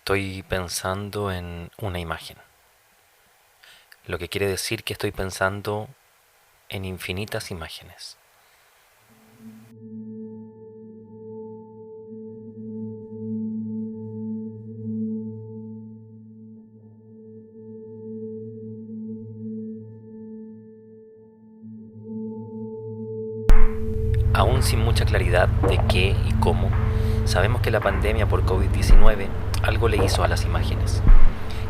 Estoy pensando en una imagen, lo que quiere decir que estoy pensando en infinitas imágenes. Aún sin mucha claridad de qué y cómo, sabemos que la pandemia por COVID-19 algo le hizo a las imágenes.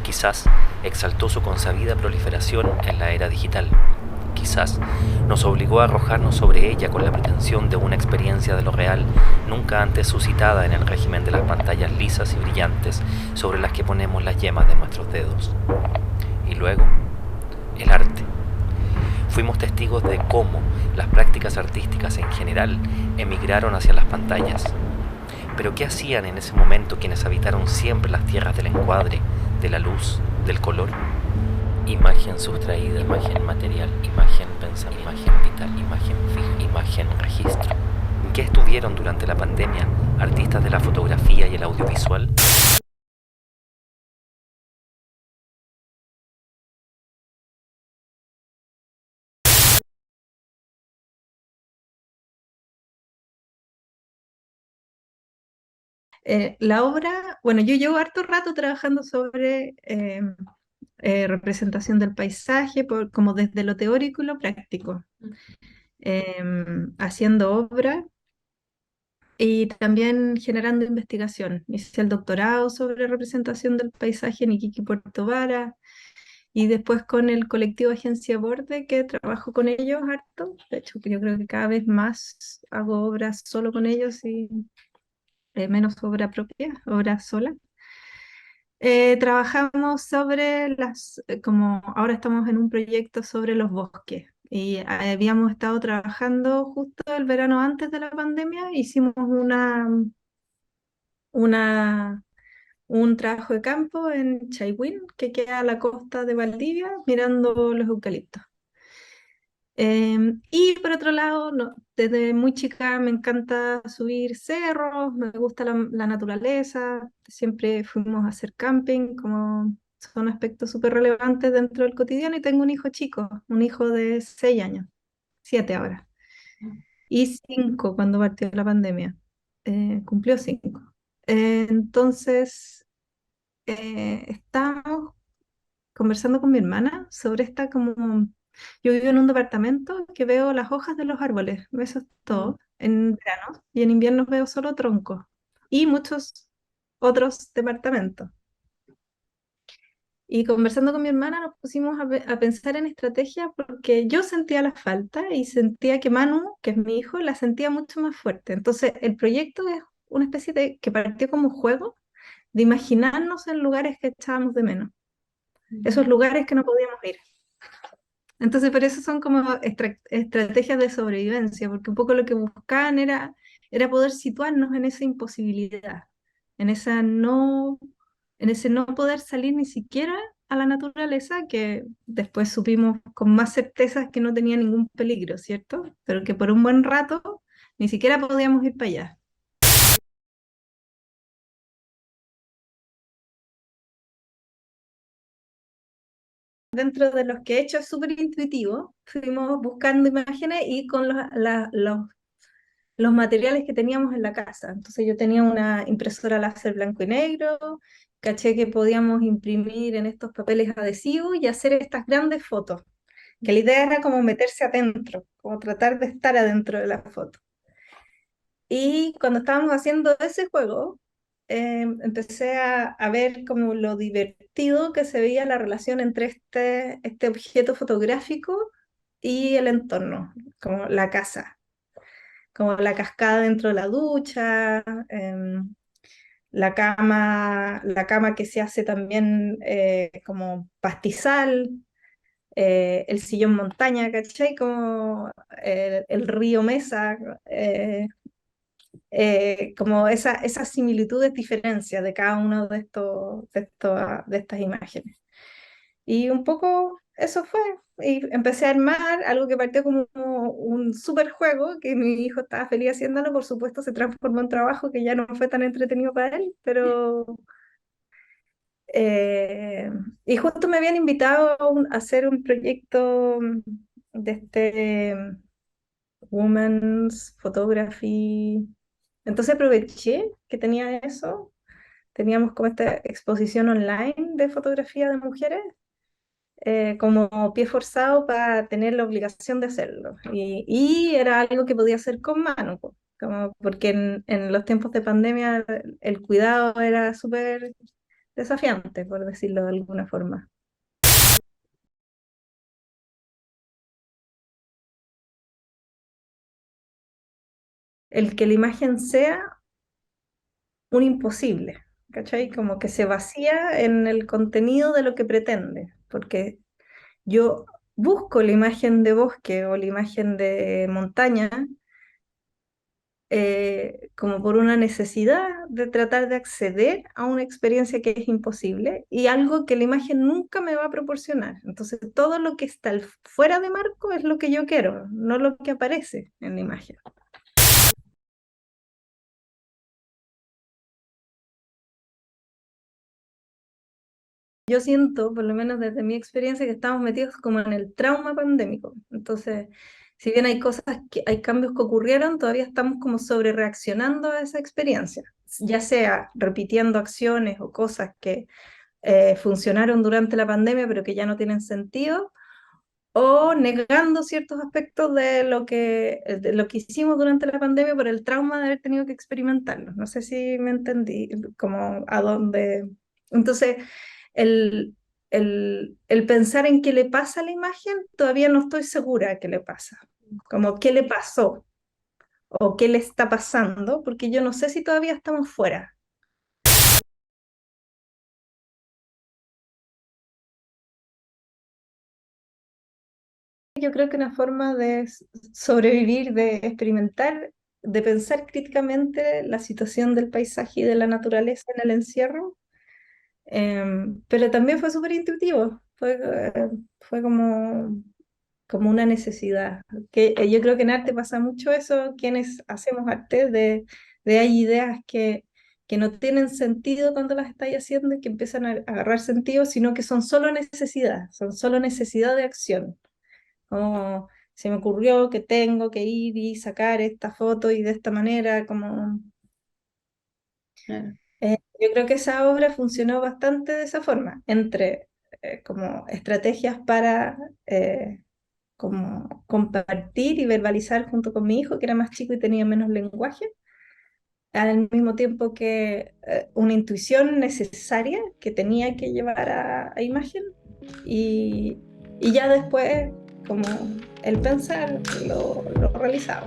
Quizás exaltó su consabida proliferación en la era digital. Quizás nos obligó a arrojarnos sobre ella con la pretensión de una experiencia de lo real nunca antes suscitada en el régimen de las pantallas lisas y brillantes sobre las que ponemos las yemas de nuestros dedos. Y luego, el arte. Fuimos testigos de cómo las prácticas artísticas en general emigraron hacia las pantallas. Pero ¿qué hacían en ese momento quienes habitaron siempre las tierras del encuadre, de la luz, del color? Imagen sustraída, imagen material, imagen pensamiento, imagen vital, imagen fija, imagen registro. ¿En qué estuvieron durante la pandemia artistas de la fotografía y el audiovisual? La obra, bueno, yo llevo harto rato trabajando sobre representación del paisaje, como desde lo teórico y lo práctico, haciendo obra y también generando investigación. Hice el doctorado sobre representación del paisaje en Iquique, Puerto Vara, y después con el colectivo Agencia Borde, que trabajo con ellos harto. De hecho, yo creo que cada vez más hago obras solo con ellos y menos obra propia, obra sola. Trabajamos sobre como ahora estamos en un proyecto sobre los bosques y habíamos estado trabajando justo el verano antes de la pandemia, hicimos una, un trabajo de campo en Chaihuín, que queda a la costa de Valdivia, mirando los eucaliptos. Y por otro lado, desde muy chica me encanta subir cerros, me gusta la naturaleza, siempre fuimos a hacer camping, como son aspectos súper relevantes dentro del cotidiano y tengo un hijo chico, un hijo de 6 años, 7 ahora, y 5 cuando partió la pandemia, cumplió 5. Entonces, estamos conversando con mi hermana sobre esta como... Yo vivo en un departamento que veo las hojas de los árboles, eso es todo, en verano, y en invierno veo solo troncos y muchos otros departamentos. Y conversando con mi hermana nos pusimos a pensar en estrategias porque yo sentía la falta y sentía que Manu, que es mi hijo, la sentía mucho más fuerte. Entonces el proyecto es una especie de que partió como un juego de imaginarnos en lugares que echábamos de menos, esos lugares que no podíamos ir. Entonces, por eso son como estrategias de sobrevivencia, porque un poco lo que buscaban era poder situarnos en esa imposibilidad, en esa no, en ese no poder salir ni siquiera a la naturaleza, que después supimos con más certeza que no tenía ningún peligro, ¿cierto? Pero que por un buen rato ni siquiera podíamos ir para allá. Dentro de los que he hecho es súper intuitivo, fuimos buscando imágenes y con los materiales que teníamos en la casa. Entonces yo tenía una impresora láser blanco y negro, caché que podíamos imprimir en estos papeles adhesivos y hacer estas grandes fotos, que la idea era como meterse adentro, como tratar de estar adentro de la foto. Y cuando estábamos haciendo ese juego, empecé a ver como lo divertido que se veía la relación entre este objeto fotográfico y el entorno, como la casa, como la cascada dentro de la ducha, la cama que se hace también como pastizal, el sillón montaña, ¿cachai? Como el río Mesa, como esas similitudes, diferencias de cada uno de estas imágenes. Y un poco eso fue. Y empecé a armar algo que partió como un super juego, que mi hijo estaba feliz haciéndolo, por supuesto se transformó en trabajo que ya no fue tan entretenido para él, pero Eh, y justo me habían invitado a hacer un proyecto de Women's Photography. Entonces aproveché que tenía eso. Teníamos como esta exposición online de fotografía de mujeres, como pie forzado para tener la obligación de hacerlo. Y era algo que podía hacer con mano, po, como porque en los tiempos de pandemia el cuidado era súper desafiante, por decirlo de alguna forma. El que la imagen sea un imposible, ¿cachai? Como que se vacía en el contenido de lo que pretende, porque yo busco la imagen de bosque o la imagen de montaña, como por una necesidad de tratar de acceder a una experiencia que es imposible y algo que la imagen nunca me va a proporcionar. Entonces, todo lo que está fuera de marco es lo que yo quiero, no lo que aparece en la imagen. Yo siento, por lo menos desde mi experiencia, que estamos metidos como en el trauma pandémico. Entonces, si bien hay cosas hay cambios que ocurrieron, todavía estamos como sobre reaccionando a esa experiencia, ya sea repitiendo acciones o cosas que funcionaron durante la pandemia pero que ya no tienen sentido, o negando ciertos aspectos de lo que hicimos durante la pandemia por el trauma de haber tenido que experimentarlo. No sé si me entendí, como a dónde. Entonces, el pensar en qué le pasa a la imagen, todavía no estoy segura de qué le pasa. Como qué le pasó o qué le está pasando, porque yo no sé si todavía estamos fuera. Yo creo que una forma de sobrevivir, de experimentar, de pensar críticamente la situación del paisaje y de la naturaleza en el encierro, pero también fue súper intuitivo, fue como una necesidad. Que, yo creo que en arte pasa mucho eso, quienes hacemos arte, de hay ideas que no tienen sentido cuando las estáis haciendo y que empiezan a agarrar sentido, sino que son solo necesidad de acción. Como se me ocurrió que tengo que ir y sacar esta foto y de esta manera, como Claro. yo creo que esa obra funcionó bastante de esa forma, entre como estrategias para como compartir y verbalizar junto con mi hijo, que era más chico y tenía menos lenguaje, al mismo tiempo que una intuición necesaria que tenía que llevar a imagen y, y ya después como el pensar lo realizaba.